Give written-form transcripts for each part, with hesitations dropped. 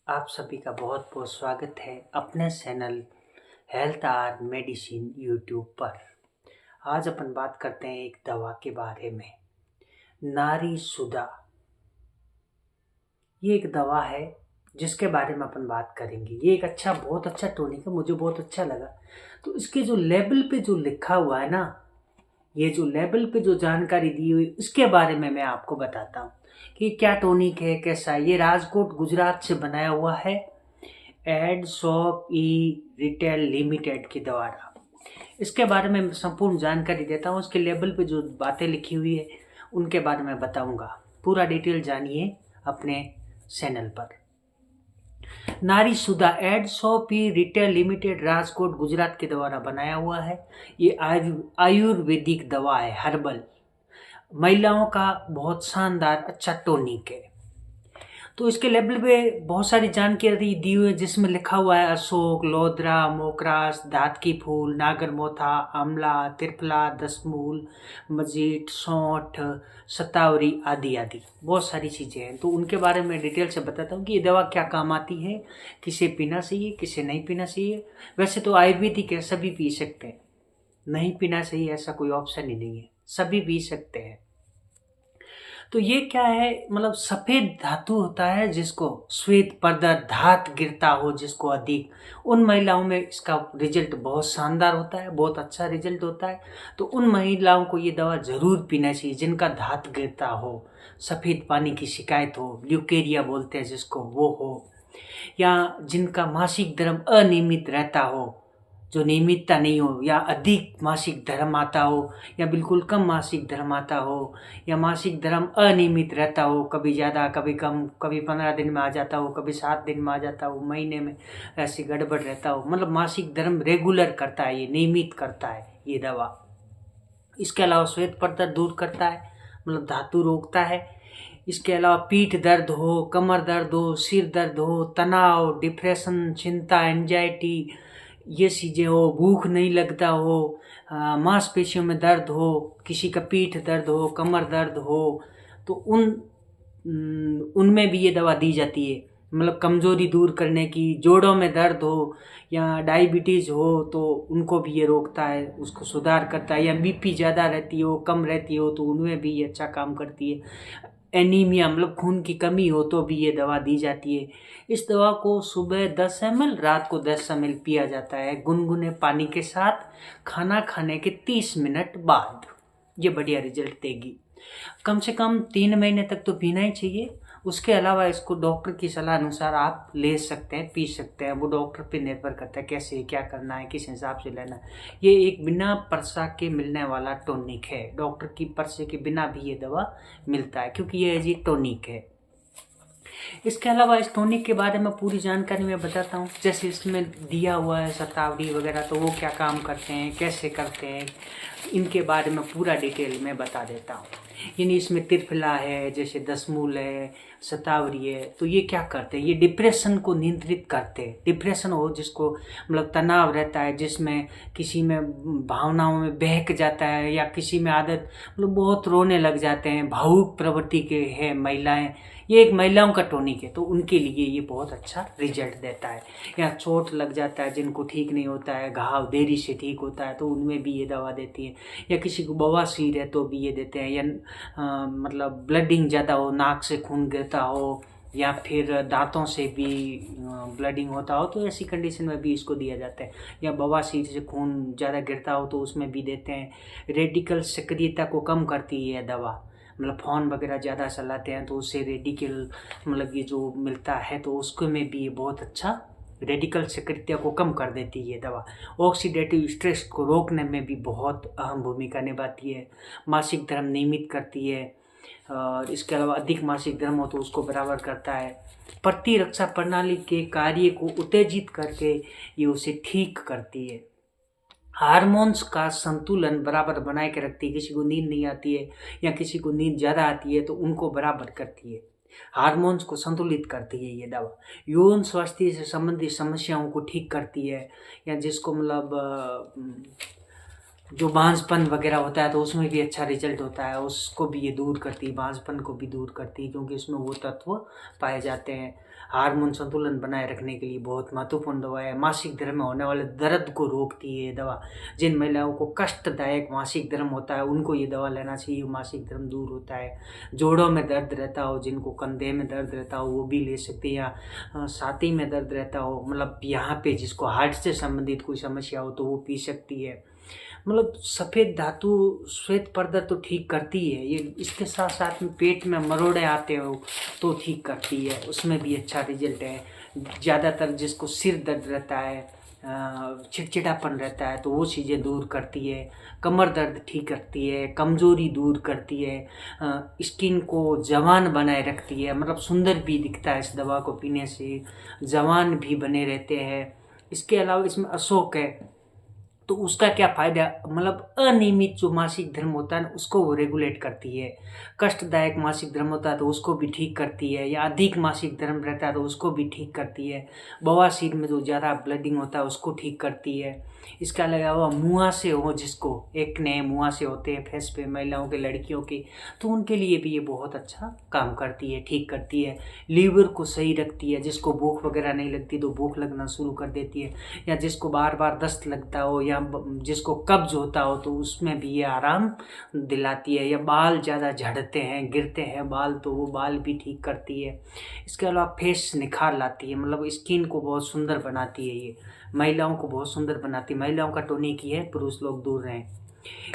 आप सभी का बहुत बहुत स्वागत है अपने channel health or medicine YouTube पर। आज अपन बात करते हैं एक दवा के बारे में, नारी सुधा। ये एक दवा है जिसके बारे में अपन बात करेंगे। ये एक बहुत अच्छा टॉनिक है, मुझे बहुत अच्छा लगा। तो इसके जो लेबल पे जो लिखा हुआ है ना, ये जो लेबल पे जो जानकारी दी हुई इसके बारे में मैं आपको बताता हूँ कि क्या टॉनिक है, कैसा है। ये राजकोट गुजरात से बनाया हुआ है एड शॉप ई रिटेल लिमिटेड के द्वारा। इसके बारे में संपूर्ण जानकारी देता हूँ। इसके लेबल पे जो बातें लिखी हुई है उनके बारे में बताऊंगा। पूरा डिटेल जानिए अपने चैनल पर। नारी सुधा एड शॉप ई रिटेल लिमिटेड राजकोट गुजरात के द्वारा बनाया हुआ है। ये आयुर्वेदिक दवा है, हर्बल, महिलाओं का बहुत शानदार अच्छा टॉनिक है। तो इसके लेबल पे बहुत सारी जानकारी दी हुई है जिसमें लिखा हुआ है अशोक, लोदरा, मोकरास, दात की फूल, नागरमोथा, आंवला, त्रिफला, दसमूल, मजीठ, सौंठ, शतावरी आदि आदि बहुत सारी चीज़ें हैं। तो उनके बारे में डिटेल से बताता हूँ कि ये दवा क्या काम आती है, किसे पीना चाहिए, किसे नहीं पीना चाहिए। वैसे तो आयुर्वेदिक है, सभी पी सकते हैं, नहीं पीना चाहिए ऐसा कोई ऑप्शन ही नहीं है, सभी पी सकते हैं। तो ये क्या है, मतलब सफेद धातु होता है जिसको श्वेत पर्दा धात गिरता हो जिसको अधिक, उन महिलाओं में इसका रिजल्ट बहुत शानदार होता है, बहुत अच्छा रिजल्ट होता है। तो उन महिलाओं को ये दवा जरूर पीना चाहिए जिनका धात गिरता हो, सफेद पानी की शिकायत हो, ल्यूकेरिया बोलते हैं जिसको, वो हो, या जिनका मासिक धर्म अनियमित रहता हो, जो नियमितता नहीं हो, या अधिक मासिक धर्म आता हो, या बिल्कुल कम मासिक धर्म आता हो, या मासिक धर्म अनियमित रहता हो, कभी ज़्यादा कभी कम, कभी 15 दिन में आ जाता हो, कभी 7 दिन में आ जाता हो, महीने में ऐसी गड़बड़ रहता हो, मतलब मासिक धर्म रेगुलर करता है, ये नियमित करता है ये दवा। इसके अलावा श्वेत पर्दा दूर करता है, मतलब धातु रोकता है। इसके अलावा पीठ दर्द हो, कमर दर्द हो, सिर दर्द हो, तनाव, डिप्रेशन, चिंता, एंजाइटी, ये चीज़ें हो, भूख नहीं लगता हो, मांसपेशियों में दर्द हो, किसी का पीठ दर्द हो, कमर दर्द हो, तो उनमें भी ये दवा दी जाती है। मतलब कमज़ोरी दूर करने की, जोड़ों में दर्द हो या डायबिटीज़ हो तो उनको भी ये रोकता है, उसको सुधार करता है। या बीपी ज़्यादा रहती हो, कम रहती हो तो उनमें भी ये अच्छा काम करती है। एनीमिया मतलब खून की कमी हो तो भी ये दवा दी जाती है। इस दवा को सुबह 10 ml, रात को 10 ml पिया जाता है गुनगुने पानी के साथ, खाना खाने के 30 मिनट बाद। ये बढ़िया रिजल्ट देगी। कम से कम 3 महीने तक तो पीना ही चाहिए। उसके अलावा इसको डॉक्टर की सलाह अनुसार आप ले सकते हैं, पी सकते हैं। वो डॉक्टर पे निर्भर करता है कैसे क्या करना है, किस हिसाब से लेना है। ये एक बिना पर्चा के मिलने वाला टॉनिक है, डॉक्टर की पर्चे के बिना भी ये दवा मिलता है क्योंकि ये जी टॉनिक है। इसके अलावा इस टॉनिक के बारे में पूरी जानकारी मैं बताता हूँ। जैसे इसमें दिया हुआ है शतावरी वगैरह, तो वो क्या काम करते हैं, कैसे करते हैं, इनके बारे में पूरा डिटेल में बता देता हूँ। यानी इसमें त्रिफला है, जैसे दसमूल है, शतावरी है, तो ये क्या करते हैं, ये डिप्रेशन को नियंत्रित करते हैं। डिप्रेशन हो जिसको, मतलब तनाव रहता है, जिसमें किसी में भावनाओं में बहक जाता है, या किसी में आदत मतलब बहुत रोने लग जाते हैं, भावुक प्रवृत्ति के हैं महिलाएं, ये एक महिलाओं का टॉनिक है, तो उनके लिए ये बहुत अच्छा रिजल्ट देता है। या चोट लग जाता है जिनको ठीक नहीं होता है, घाव देरी से ठीक होता है, तो उनमें भी ये दवा देती है। या किसी को बवासीर है तो भी ये देते हैं। या मतलब ब्लडिंग ज़्यादा हो, नाक से खून गिरता हो, या फिर दांतों से भी ब्लडिंग होता हो, तो ऐसी कंडीशन में भी इसको दिया जाता है। या बवासीर से खून ज़्यादा गिरता हो तो उसमें भी देते हैं। रेडिकल सक्रियता को कम करती है दवा, मतलब फ़ोन वगैरह ज़्यादा चलाते हैं तो उससे रेडिकल मतलब ये जो मिलता है, तो उसको में भी ये बहुत अच्छा रेडिकल सक्रियता को कम कर देती है ये दवा। ऑक्सीडेटिव स्ट्रेस को रोकने में भी बहुत अहम भूमिका निभाती है। मासिक धर्म नियमित करती है, और इसके अलावा अधिक मासिक धर्म हो तो उसको बराबर करता है। प्रतिरक्षा प्रणाली के कार्य को उत्तेजित करके ये उसे ठीक करती है। हार्मोन्स का संतुलन बराबर बनाए के रखती है। किसी को नींद नहीं आती है या किसी को नींद ज़्यादा आती है तो उनको बराबर करती है, हार्मोन्स को संतुलित करती है ये दवा। यौन स्वास्थ्य से संबंधित समस्याओं को ठीक करती है। या जिसको मतलब जो बांझपन वगैरह होता है तो उसमें भी अच्छा रिजल्ट होता है, उसको भी ये दूर करती है, बांझपन को भी दूर करती है, क्योंकि इसमें वो तत्व पाए जाते हैं। हार्मोन संतुलन बनाए रखने के लिए बहुत महत्वपूर्ण दवा है। मासिक धर्म में होने वाले दर्द को रोकती है ये दवा। जिन महिलाओं को कष्टदायक मासिक धर्म होता है उनको ये दवा लेना चाहिए, मासिक धर्म दूर होता है। जोड़ों में दर्द रहता हो, जिनको कंधे में दर्द रहता हो वो भी ले सकते हैं, या छाती में दर्द रहता हो, मतलब यहाँ पे जिसको हार्ट से संबंधित कोई समस्या हो तो वो पी सकती है। मतलब सफ़ेद धातु श्वेत पर्दा तो ठीक करती है ये, इसके साथ साथ में पेट में मरोड़े आते हो तो ठीक करती है, उसमें भी अच्छा रिजल्ट है। ज़्यादातर जिसको सिर दर्द रहता है, चिड़चिड़ापन रहता है तो वो चीज़ें दूर करती है। कमर दर्द ठीक करती है, कमज़ोरी दूर करती है, स्किन को जवान बनाए रखती है, मतलब सुंदर भी दिखता है इस दवा को पीने से, जवान भी बने रहते हैं। इसके अलावा इसमें अशोक है तो उसका क्या फ़ायदा, मतलब अनियमित जो मासिक धर्म होता है ना उसको वो रेगुलेट करती है। कष्टदायक मासिक धर्म होता है तो उसको भी ठीक करती है, या अधिक मासिक धर्म रहता है तो उसको भी ठीक करती है। बवासीर में जो ज़्यादा ब्लडिंग होता है उसको ठीक करती है। इसके अलावा मुहासे हो, जिसको एक्ने मुहासे होते हैं फेस पे, महिलाओं के लड़कियों के, तो उनके लिए भी ये बहुत अच्छा काम करती है, ठीक करती है। लीवर को सही रखती है, जिसको भूख वगैरह नहीं लगती तो भूख लगना शुरू कर देती है, या जिसको बार बार दस्त लगता हो या जिसको कब्ज होता हो तो उसमें भी ये आराम दिलाती है। या बाल ज़्यादा झड़ते हैं, गिरते हैं बाल, तो वो बाल भी ठीक करती है। इसके अलावा फेस निखार लाती है, मतलब स्किन को बहुत सुंदर बनाती है ये, महिलाओं को बहुत सुंदर बनाती है। महिलाओं का टोनिक ही है, पुरुष लोग दूर रहें।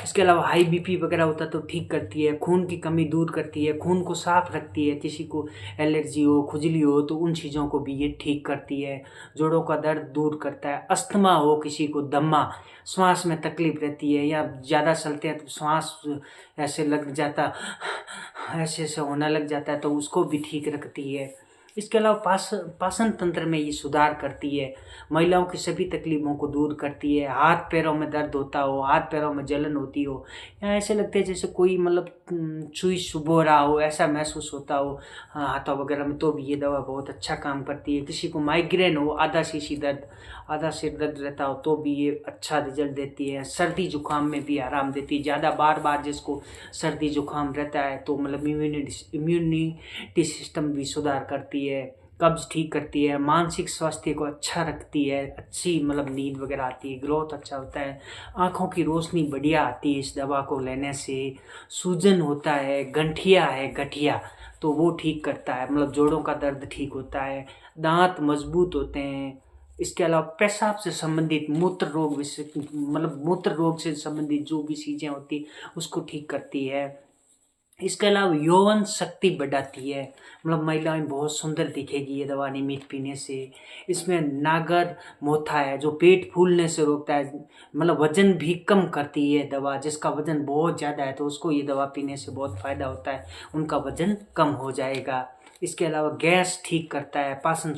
इसके अलावा हाई बीपी वगैरह होता तो ठीक करती है, खून की कमी दूर करती है, खून को साफ रखती है। किसी को एलर्जी हो, खुजली हो तो उन चीज़ों को भी ये ठीक करती है। जोड़ों का दर्द दूर करता है। अस्थमा हो, किसी को दम्मा, श्वास में तकलीफ रहती है या ज़्यादा चलते हैं तो श्वास ऐसे लग जाता, ऐसे होने लग जाता है तो उसको भी ठीक रखती है। इसके अलावा पाचन तंत्र में ये सुधार करती है, महिलाओं की सभी तकलीफ़ों को दूर करती है। हाथ पैरों में दर्द होता हो, हाथ पैरों में जलन होती हो, या ऐसे लगते हैं जैसे कोई मतलब सुई चुभो रहा हो, ऐसा महसूस होता हो हाथों वगैरह में, तो भी ये दवा बहुत अच्छा काम करती है। किसी को माइग्रेन हो, आधा सिर दर्द रहता हो तो भी ये अच्छा रिजल्ट देती है। सर्दी जुकाम में भी आराम देती है। ज़्यादा बार जिसको सर्दी जुकाम रहता है तो मतलब इम्यूनिटी सिस्टम भी सुधार करती है, कब्ज ठीक करती है, मानसिक स्वास्थ्य को अच्छा रखती है, अच्छी मतलब नींद वगैरह आती है, ग्रोथ अच्छा होता है, आँखों की रोशनी बढ़िया आती है इस दवा को लेने से। सूजन होता है, गठिया तो वो ठीक करता है, मतलब जोड़ों का दर्द ठीक होता है, दांत मजबूत होते हैं। इसके अलावा पेशाब से संबंधित मूत्र रोग मतलब मूत्र रोग से संबंधित जो भी चीज़ें होती उसको ठीक करती है। इसके अलावा यौवन शक्ति बढ़ाती है, मतलब महिलाएं बहुत सुंदर दिखेगी ये दवा नियमित पीने से। इसमें नागर मोथा है जो पेट फूलने से रोकता है, मतलब वजन भी कम करती है दवा। जिसका वजन बहुत ज़्यादा है तो उसको ये दवा पीने से बहुत फ़ायदा होता है, उनका वजन कम हो जाएगा। इसके अलावा गैस ठीक करता है, पाचन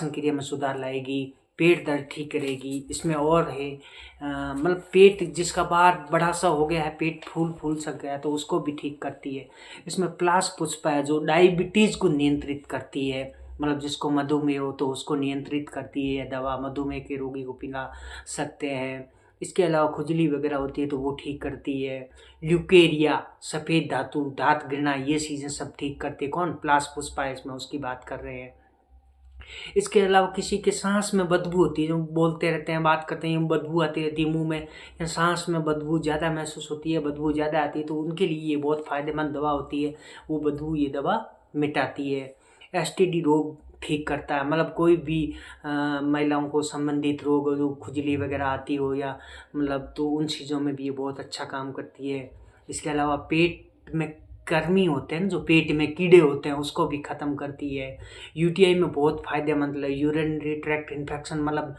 क्रिया में सुधार लाएगी, पेट दर्द ठीक करेगी। इसमें और है मतलब पेट जिसका बाहर बड़ा सा हो गया है, पेट फूल सक गया है तो उसको भी ठीक करती है। इसमें प्लास पुष्पा है जो डायबिटीज़ को नियंत्रित करती है, मतलब जिसको मधुमेह हो तो उसको नियंत्रित करती है दवा, मधुमेह के रोगी को पिला सकते हैं। इसके अलावा खुजली वगैरह होती है तो वो ठीक करती है। ल्यूकेरिया, सफ़ेद धातु, धात घृणा, ये चीज़ें सब ठीक करती है। कौन? प्लास पुष्पा है, इसमें उसकी बात कर रहे हैं। इसके अलावा किसी के सांस में बदबू होती है, जो बोलते रहते हैं, बात करते हैं, बदबू आती रहती है मुंह में, या सांस में बदबू ज़्यादा महसूस होती है, बदबू ज़्यादा आती है, तो उनके लिए ये बहुत फ़ायदेमंद दवा होती है, वो बदबू ये दवा मिटाती है। एसटीडी रोग ठीक करता है, मतलब कोई भी महिलाओं को संबंधित रोग जो खुजली वगैरह आती हो या मतलब, तो उन चीज़ों में भी ये बहुत अच्छा काम करती है। इसके अलावा पेट में कृमि होते हैं, जो पेट में कीड़े होते हैं, उसको भी ख़त्म करती है। यूटीआई में बहुत फ़ायदेमंद है। यूरिनरी ट्रैक्ट इन्फेक्शन, मतलब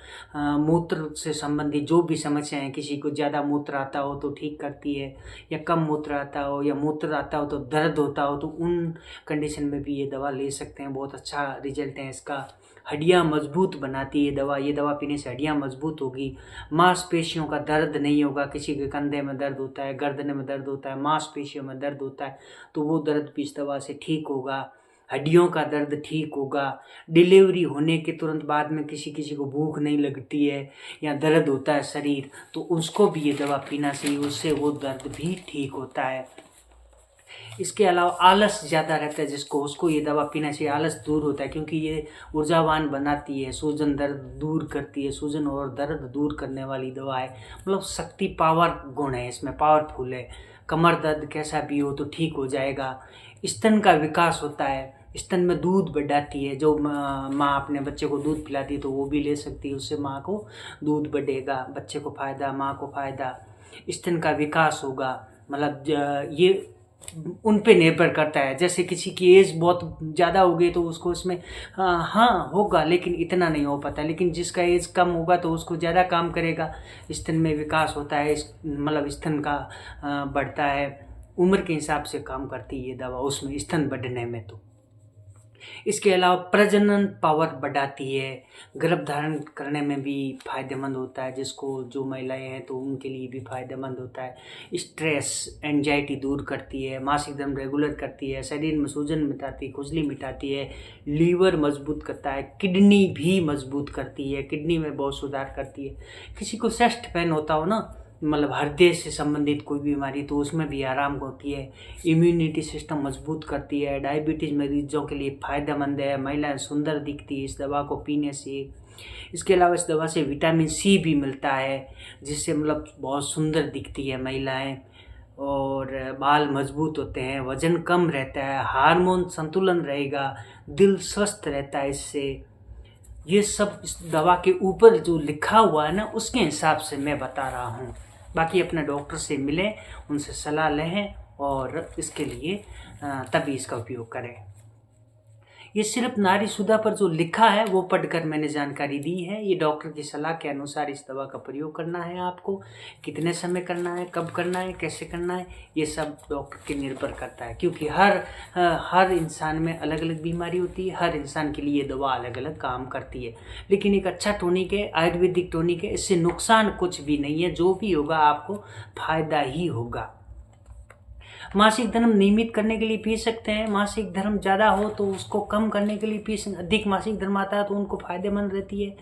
मूत्र से संबंधित जो भी समस्या है, किसी को ज़्यादा मूत्र आता हो तो ठीक करती है, या कम मूत्र आता हो या मूत्र आता हो तो दर्द होता हो तो उन कंडीशन में भी ये दवा ले सकते हैं, बहुत अच्छा रिजल्ट है इसका। हड्डियाँ मजबूत बनाती है दवा, ये दवा पीने से हड्डियाँ मजबूत होगी, मांसपेशियों का दर्द नहीं होगा। किसी के कंधे में दर्द होता है, गर्दन में दर्द होता है, मांसपेशियों में दर्द होता है तो वो दर्द भी इस दवा से ठीक होगा। हड्डियों का दर्द ठीक होगा। डिलीवरी होने के तुरंत बाद में किसी को भूख नहीं लगती है या दर्द होता है शरीर, तो उसको भी ये दवा पीना चाहिए, उससे वो दर्द भी ठीक होता है। इसके अलावा आलस ज़्यादा रहता है जिसको, उसको ये दवा पीना चाहिए। आलस दूर होता है क्योंकि ये ऊर्जावान बनाती है, सूजन दर्द दूर करती है, सूजन और दर्द दूर करने वाली दवा है। मतलब शक्ति पावर गुण है इसमें, पावरफुल है। कमर दर्द कैसा भी हो तो ठीक हो जाएगा। स्तन का विकास होता है, स्तन में दूध बढ़ाती है। जो माँ अपने बच्चे को दूध पिलाती है तो वो भी ले सकती है, उससे माँ को दूध बढ़ेगा, बच्चे को फ़ायदा, माँ को फ़ायदा। स्तन का विकास होगा। मतलब ये उन पे निर्भर करता है। जैसे किसी की एज बहुत ज़्यादा हो गई तो उसको इसमें हाँ होगा, लेकिन इतना नहीं हो पाता। लेकिन जिसका एज कम होगा तो उसको ज़्यादा काम करेगा। स्तन में विकास होता है, मतलब स्तन का बढ़ता है। उम्र के हिसाब से काम करती है ये दवा उसमें, स्तन बढ़ने में। तो इसके अलावा प्रजनन पावर बढ़ाती है, गर्भ धारण करने में भी फायदेमंद होता है। जिसको, जो महिलाएं हैं तो उनके लिए भी फायदेमंद होता है। स्ट्रेस एंजाइटी दूर करती है, मासिक धर्म रेगुलर करती है, शरीर में सूजन मिटाती है, खुजली मिटाती है, लीवर मजबूत करता है, किडनी भी मजबूत करती है, किडनी में बहुत सुधार करती है। किसी को चेस्ट पेन होता हो ना, मतलब हृदय से संबंधित कोई बीमारी, तो उसमें भी आराम होती है। इम्यूनिटी सिस्टम मजबूत करती है। डायबिटीज़ मरीजों के लिए फ़ायदेमंद है। महिलाएं सुंदर दिखती है इस दवा को पीने से। इसके अलावा इस दवा से विटामिन सी भी मिलता है, जिससे मतलब बहुत सुंदर दिखती है महिलाएं, और बाल मजबूत होते हैं, वजन कम रहता है, हार्मोन संतुलन रहेगा, दिल स्वस्थ रहता है इससे। ये सब इस दवा के ऊपर जो लिखा हुआ है ना, उसके हिसाब से मैं बता रहा हूँ। बाकी अपने डॉक्टर से मिलें, उनसे सलाह लें और इसके लिए तभी इसका उपयोग करें। ये सिर्फ नारी सुधा पर जो लिखा है वो पढ़कर मैंने जानकारी दी है। ये डॉक्टर की सलाह के अनुसार इस दवा का प्रयोग करना है आपको। कितने समय करना है, कब करना है, कैसे करना है, ये सब डॉक्टर के निर्भर करता है। क्योंकि हर इंसान में अलग अलग बीमारी होती है, हर इंसान के लिए ये दवा अलग अलग काम करती है। लेकिन एक अच्छा टॉनिक है, आयुर्वेदिक टॉनिक है, इससे नुकसान कुछ भी नहीं है। जो भी होगा आपको फ़ायदा ही होगा। मासिक धर्म नियमित करने के लिए पी सकते हैं। मासिक धर्म ज़्यादा हो तो उसको कम करने के लिए पी सकते। अधिक मासिक धर्म आता है तो उनको फ़ायदेमंद रहती है।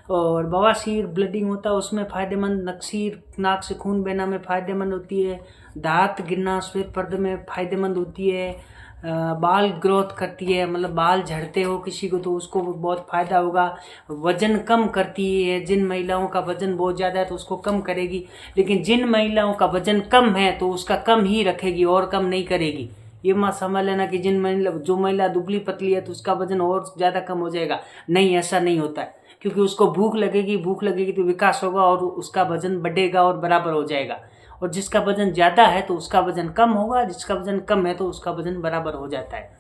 और बवासीर ब्लीडिंग होता है उसमें फ़ायदेमंद, नक्सीर नाक से खून बहना में फ़ायदेमंद होती है, दांत गिरना श्वेत पर्द में फ़ायदेमंद होती है, बाल ग्रोथ करती है, मतलब बाल झड़ते हो किसी को तो उसको बहुत फ़ायदा होगा। वज़न कम करती है, जिन महिलाओं का वज़न बहुत ज़्यादा है तो उसको कम करेगी। लेकिन जिन महिलाओं का वज़न कम है तो उसका कम ही रखेगी और कम नहीं करेगी। ये मत समझ लेना कि जो महिला दुबली पतली है तो उसका वज़न और ज़्यादा कम हो जाएगा। नहीं, ऐसा नहीं होता है। क्योंकि उसको भूख लगेगी तो विकास होगा और उसका वज़न बढ़ेगा और बराबर हो जाएगा। और जिसका वजन ज़्यादा है तो उसका वजन कम होगा, जिसका वजन कम है तो उसका वजन बराबर हो जाता है।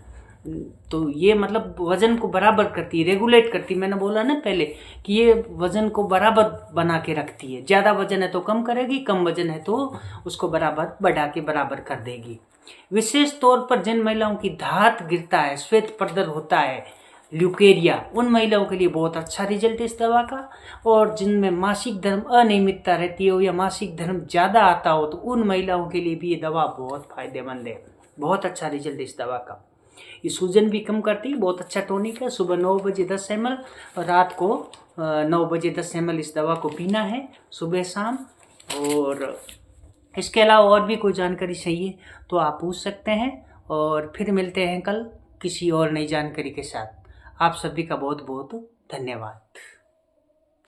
तो ये मतलब वजन को बराबर करती है, रेगुलेट करती है। मैंने बोला ना पहले कि ये वजन को बराबर बना के रखती है। ज़्यादा वजन है तो कम करेगी, कम वजन है तो उसको बराबर बढ़ा के बराबर कर देगी। विशेष तौर पर जिन महिलाओं की धात गिरता है, श्वेत पर्दर होता है, ल्यूकेरिया, उन महिलाओं के लिए बहुत अच्छा रिजल्ट है इस दवा का। और जिनमें मासिक धर्म अनियमितता रहती हो या मासिक धर्म ज़्यादा आता हो तो उन महिलाओं के लिए भी ये दवा बहुत फ़ायदेमंद है। बहुत अच्छा रिजल्ट है इस दवा का। ये सूजन भी कम करती है, बहुत अच्छा टॉनिक है। सुबह 9 बजे 10 ml और रात को 9 बजे 10 ml इस दवा को पीना है, सुबह शाम। और इसके अलावा और भी कोई जानकारी चाहिए तो आप पूछ सकते हैं। और फिर मिलते हैं कल किसी और नई जानकारी के साथ। आप सभी का बहुत बहुत धन्यवाद।